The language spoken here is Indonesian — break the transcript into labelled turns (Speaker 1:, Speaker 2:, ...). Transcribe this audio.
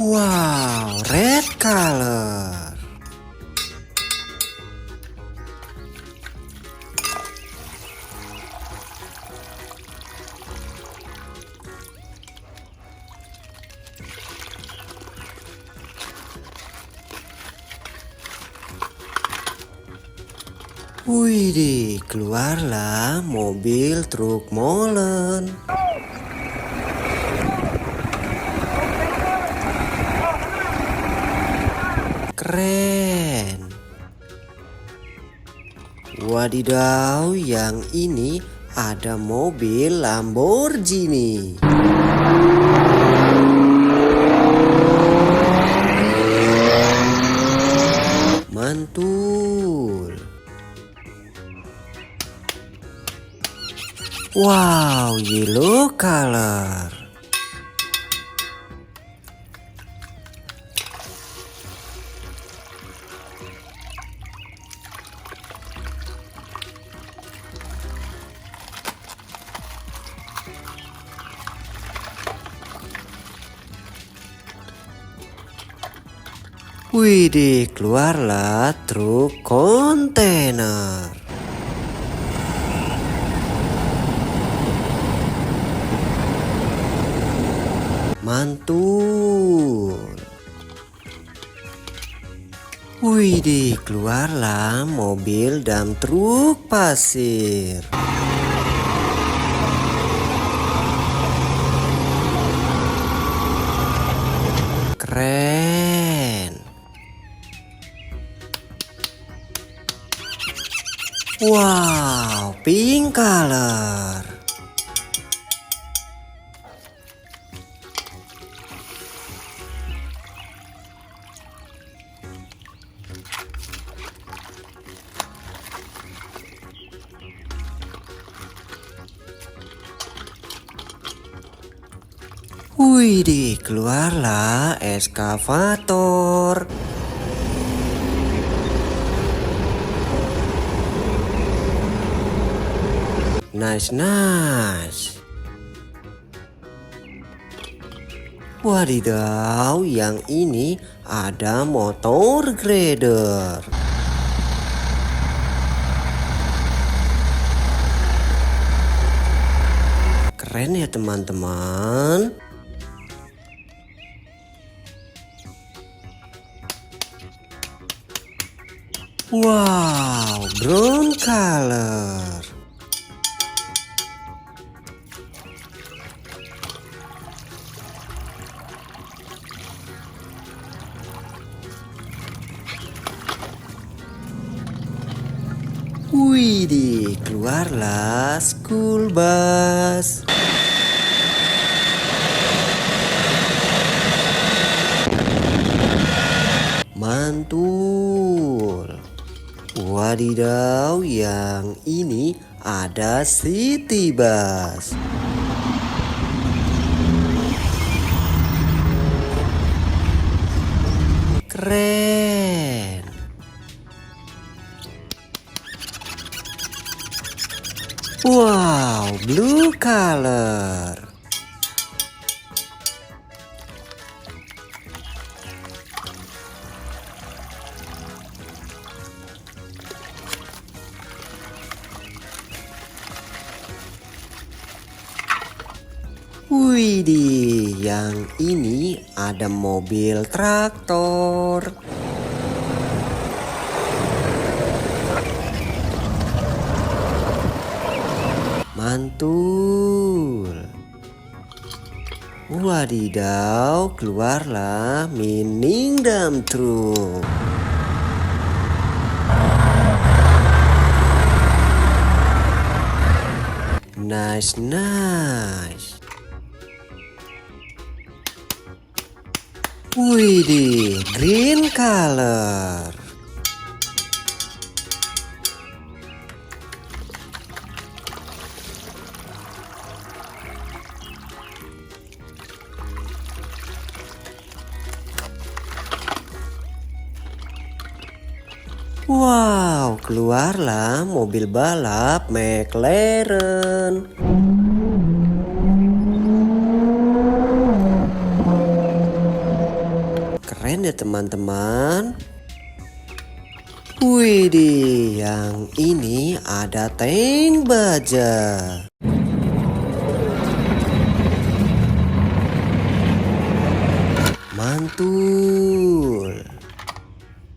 Speaker 1: Wow, red color. Widih, keluarlah mobil truk molen. Keren. Wadidaw, yang ini ada mobil Lamborghini. Mantul. Wow, yellow color. Widih, keluarlah truk kontainer. Mantul. Widih, keluarlah mobil dump truk pasir. Keren. Wow, pink color. Widih, keluarlah eskavator. Nice. Wadidaw, yang ini ada motor grader. Keren ya teman-teman. Wow, brown color. Widih, keluarlah school bus. Mantul. Wadidaw, yang ini ada city bus. Keren. Wow, blue color. Widih, yang ini ada mobil traktor. Mantul. Wadidaw, keluarlah mining dump truck. Nice. Widih, green color. Wow, keluarlah mobil balap McLaren. keren ya teman-teman. Widih, yang ini ada tank baja. Mantul.